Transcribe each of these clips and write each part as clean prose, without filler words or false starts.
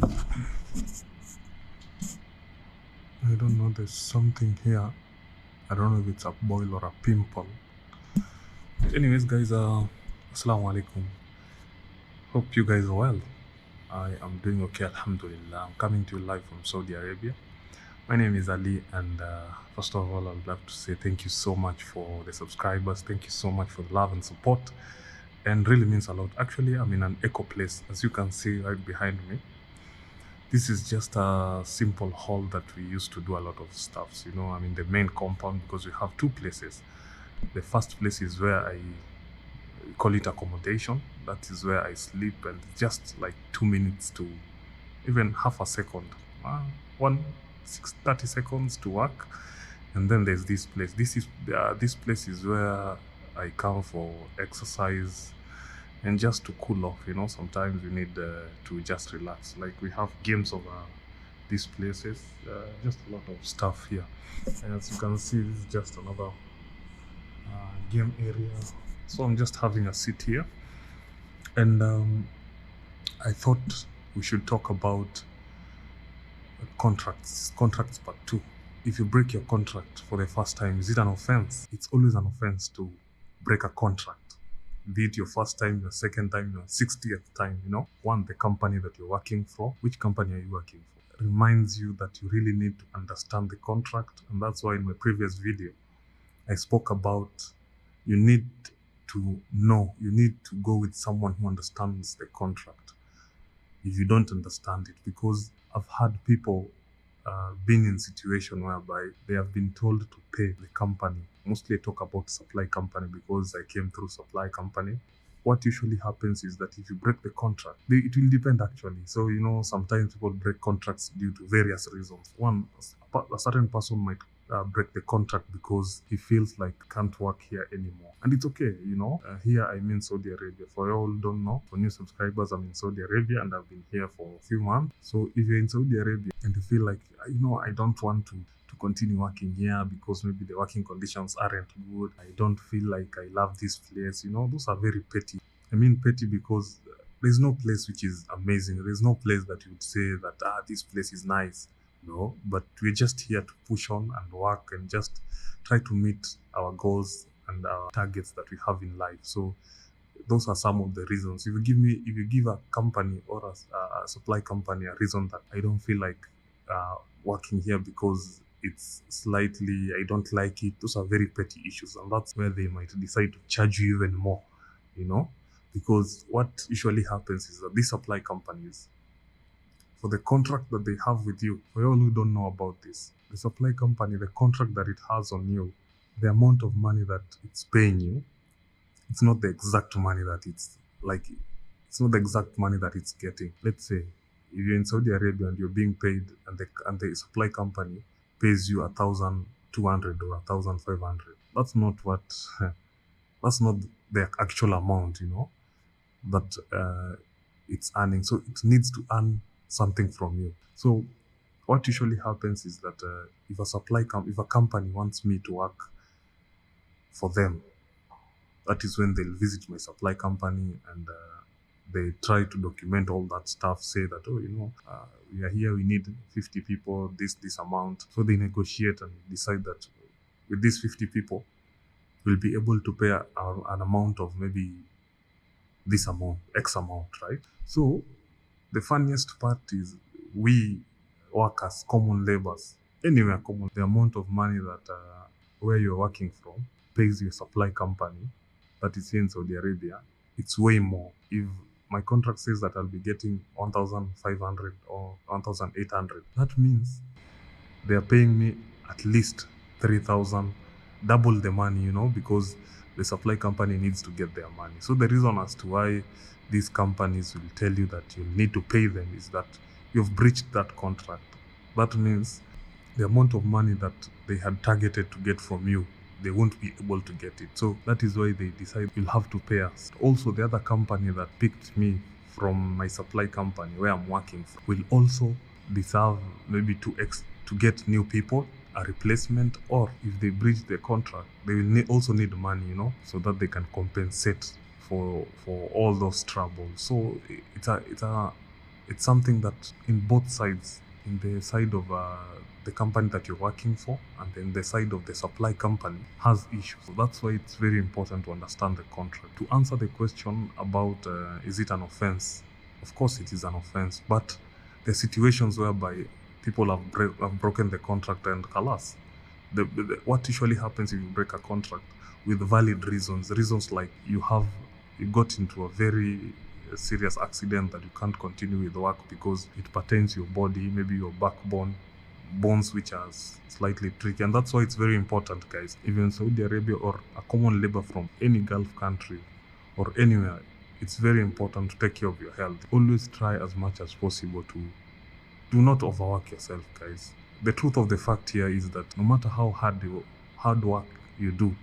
I don't know, there's something here. I don't know if it's a boil or a pimple. Anyways, guys, Assalamu alaikum. Hope you guys are well. I am doing okay, Alhamdulillah. I'm coming to you live from Saudi Arabia. My name is Ali, and first of all, I would love to say thank you so much for the subscribers. Thank you so much for the love and support, and really means a lot. Actually, I'm in an eco place, as you can see right behind me. This is just a simple hall that we used to do a lot of stuffs, I'm in the main compound because we have two places. The first place is where I call it accommodation. That is where I sleep, and just like 2 minutes to even half a second, one 30 seconds to work. And then there's this place. This place is where I come for exercise and just to cool off. Sometimes you need to just relax. Like we have games over these places, just a lot of stuff here. And as you can see, this is just another game area. So I'm just having a seat here, and I thought we should talk about contracts part 2. If you break your contract for the first time, is it an offense? It's always an offense to break a contract, be it your first time, your second time, your 60th time. One, the company that you're working for, which company are you working for, reminds you that you really need to understand the contract. And that's why in my previous video I spoke about you need to go with someone who understands the contract if you don't understand it. Because I've had people been in situation whereby they have been told to pay the company. Mostly I talk about supply company because I came through supply company. What usually happens is that if you break the contract, it will depend actually. So, sometimes people break contracts due to various reasons. One, a certain person might break the contract because he feels like can't work here anymore. And it's okay, here I'm in Saudi Arabia. For you all who don't know, for new subscribers, I'm in Saudi Arabia and I've been here for a few months. So if you're in Saudi Arabia and you feel like, I don't want to continue working here because maybe the working conditions aren't good, I don't feel like I love this place, those are very petty. I mean petty because there's no place which is amazing. There's no place that you would say that, this place is nice. No, but we're just here to push on and work and just try to meet our goals and our targets that we have in life. So those are some of the reasons. If you give a company or a supply company a reason that I don't feel like working here because it's slightly, I don't like it, those are very petty issues, and that's where they might decide to charge you even more, because what usually happens is that these supply companies, for the contract that they have with you, for all who don't know about this, the supply company, the contract that it has on you, the amount of money that it's paying you, it's not the exact money that it's not the exact money that it's getting. Let's say if you're in Saudi Arabia and you're being paid, and the supply company pays you 1,200 or 1,500. That's not what that's not the actual amount, that it's earning. So it needs to earn something from you. So what usually happens is that if a company wants me to work for them, that is when they'll visit my supply company and they try to document all that stuff, say that, we are here, we need 50 people, this amount. So they negotiate and decide that with these 50 people, we'll be able to pay an amount of maybe this amount, X amount, right? So the funniest part is we workers, common laborers, anywhere common, the amount of money that where you're working from pays your supply company, that is here in Saudi Arabia, it's way more. If my contract says that I'll be getting 1,500 or 1,800, that means they're paying me at least 3,000, double the money, because the supply company needs to get their money. So the reason as to why these companies will tell you that you need to pay them is that you've breached that contract. That means the amount of money that they had targeted to get from you, they won't be able to get it. So that is why they decide you'll have to pay us. Also, the other company that picked me from my supply company where I'm working for will also deserve maybe to get new people, a replacement, or if they breach the contract, they will also need money, so that they can compensate for all those troubles. So it's a It's something that in both sides, in the side of the company that you're working for and then the side of the supply company has issues. So that's why it's very important to understand the contract. To answer the question about is it an offense? Of course it is an offense, but the situations whereby people have broken the contract and alas, what usually happens if you break a contract with valid reasons like you got into a very serious accident that you can't continue with work because it pertains your body, maybe your backbone, bones which are slightly tricky. And that's why it's very important, guys. Even in Saudi Arabia or a common labor from any Gulf country or anywhere, it's very important to take care of your health. Always try as much as possible to do not overwork yourself, guys. The truth of the fact here is that no matter how hard work you do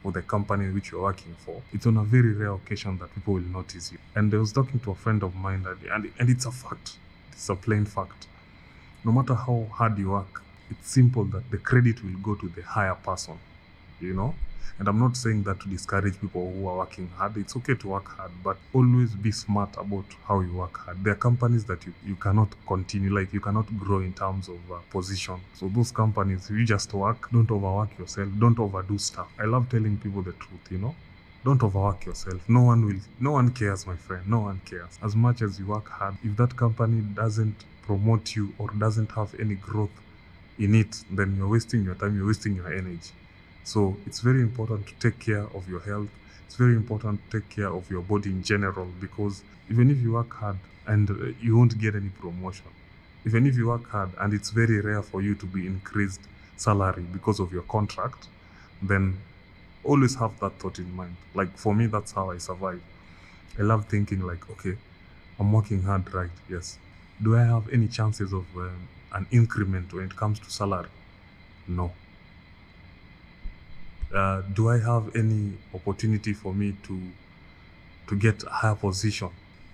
for the company which you're working for, it's on a very rare occasion that people will notice you. And I was talking to a friend of mine, and it's a fact. It's a plain fact. No matter how hard you work, it's simple that the credit will go to the higher person, you know? And I'm not saying that to discourage people who are working hard. It's okay to work hard, but always be smart about how you work hard. There are companies that you cannot continue, like you cannot grow in terms of position. So those companies, you just work, don't overwork yourself, don't overdo stuff. I love telling people the truth, you know? Don't overwork yourself. No one cares, my friend. No one cares. As much as you work hard, if that company doesn't promote you or doesn't have any growth in it, then you're wasting your time, you're wasting your energy. So it's very important to take care of your health. It's very important to take care of your body in general, because even if you work hard and you won't get any promotion, even if you work hard and it's very rare for you to be increased salary because of your contract, then always have that thought in mind. Like for me, that's how I survive. I love thinking like, okay, I'm working hard, right? Yes. Do I have any chances of an increment when it comes to salary? No. Do I have any opportunity for me to get a higher position?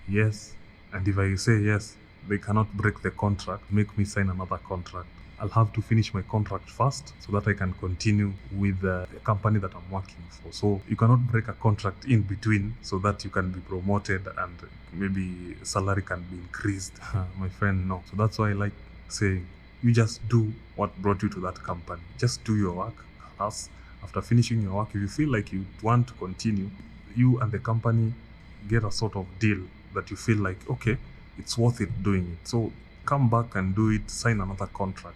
Yes. And if I say yes, they cannot break the contract, make me sign another contract. I'll have to finish my contract first so that I can continue with the company that I'm working for. So you cannot break a contract in between so that you can be promoted and maybe salary can be increased. My friend, no. So that's why I like saying, you just do what brought you to that company. Just do your work. After finishing your work, if you feel like you want to continue, you and the company get a sort of deal that you feel like, okay, it's worth it doing it. So come back and do it, sign another contract.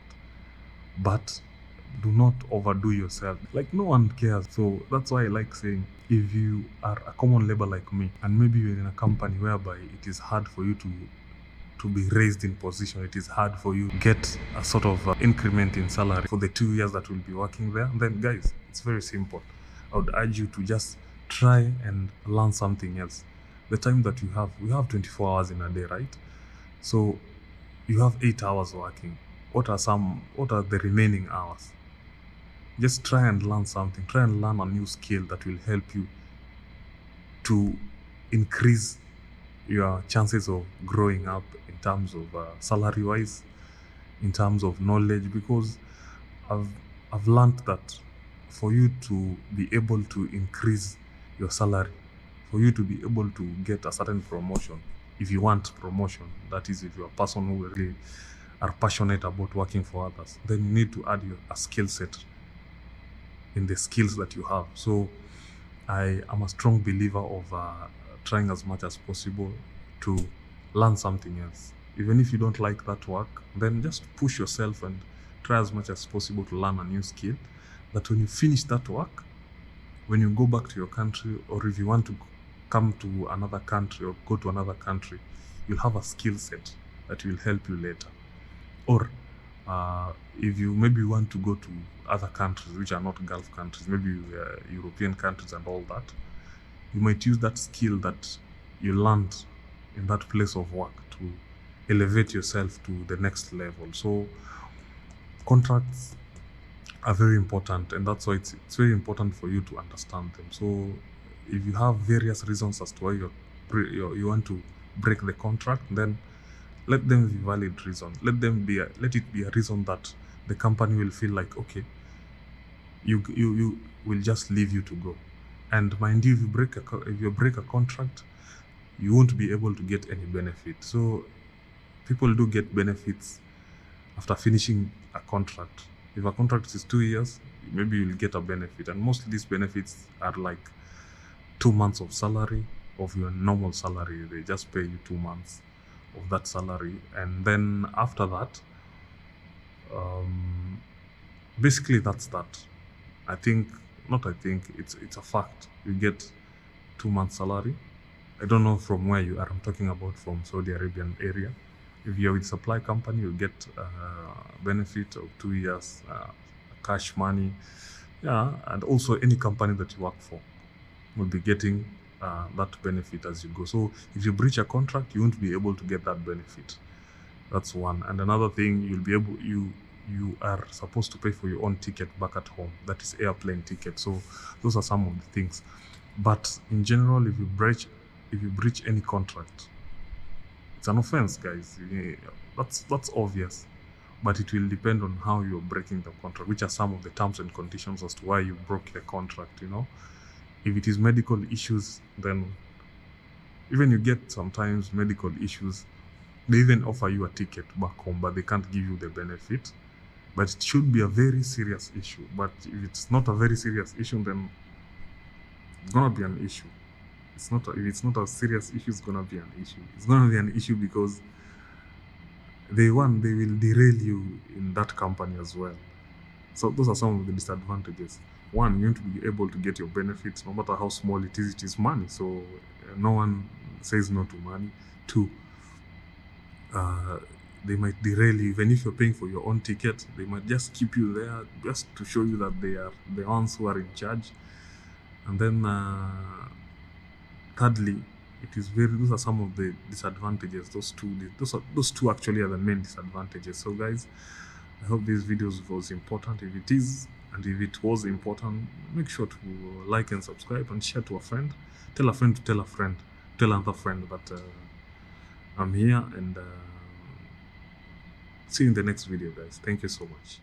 But do not overdo yourself. Like no one cares. So that's why I like saying, if you are a common labor like me, and maybe you're in a company whereby it is hard for you to be raised in position, it is hard for you to get a sort of increment in salary for the 2 years that will be working there, then guys, it's very simple. I would urge you to just try and learn something else. The time that we have 24 hours in a day, right? So you have 8 hours working. What are the remaining hours? Just try and learn something. Try and learn a new skill that will help you to increase your chances of growing up in terms of salary wise, in terms of knowledge, because I've learned that for you to be able to increase your salary, for you to be able to get a certain promotion, if you want promotion, that is, if you're a person who really are passionate about working for others, then you need to add a skill set in the skills that you have. So I am a strong believer of trying as much as possible to learn something else. Even if you don't like that work, then just push yourself and try as much as possible to learn a new skill, that when you finish that work, when you go back to your country, or if you want to come to another country or go to another country, you'll have a skill set that will help you later. Or if you maybe want to go to other countries which are not Gulf countries, maybe European countries and all that, you might use that skill that you learned in that place of work to elevate yourself to the next level. So contracts are very important, and that's why it's very important for you to understand them. So if you have various reasons as to why you want to break the contract, then let them be valid reason. Let it be a reason that the company will feel like, okay, you will just leave you to go. And mind you, if you break a contract, you won't be able to get any benefit. So people do get benefits after finishing a contract. If a contract is 2 years, maybe you'll get a benefit. And most of these benefits are like 2 months of salary of your normal salary. They just pay you 2 months of that salary. And then after that, basically that's that. It's a fact. You get 2 months salary. I don't know from where you are. I'm talking about from Saudi Arabian area. If you're with supply company, you get benefit of 2 years, cash money. Yeah, and also any company that you work for will be getting that benefit as you go. So if you breach a contract, you won't be able to get that benefit. That's one. And another thing, you are supposed to pay for your own ticket back at home. That is airplane ticket. So those are some of the things. But in general, if you breach any contract, it's an offense, guys. That's obvious. But it will depend on how you're breaking the contract, which are some of the terms and conditions as to why you broke the contract, If it is medical issues, then even you get sometimes medical issues, they even offer you a ticket back home, but they can't give you the benefit. But it should be a very serious issue. But if it's not a very serious issue, then it's gonna be an issue. If it's not a serious issue, it's gonna be an issue. It's gonna be an issue because they will derail you in that company as well. So those are some of the disadvantages. One, you won't be able to get your benefits, no matter how small it is money. So no one says no to money. Two, they might derail you. Even if you're paying for your own ticket, they might just keep you there just to show you that they are the ones who are in charge. And then thirdly, those are some of the disadvantages. Those two actually are the main disadvantages. So guys, I hope this video was important. If it is, and if it was important, make sure to like and subscribe and share to a friend. Tell a friend to tell a friend, tell another friend that I'm here, and see you in the next video, guys. Thank you so much.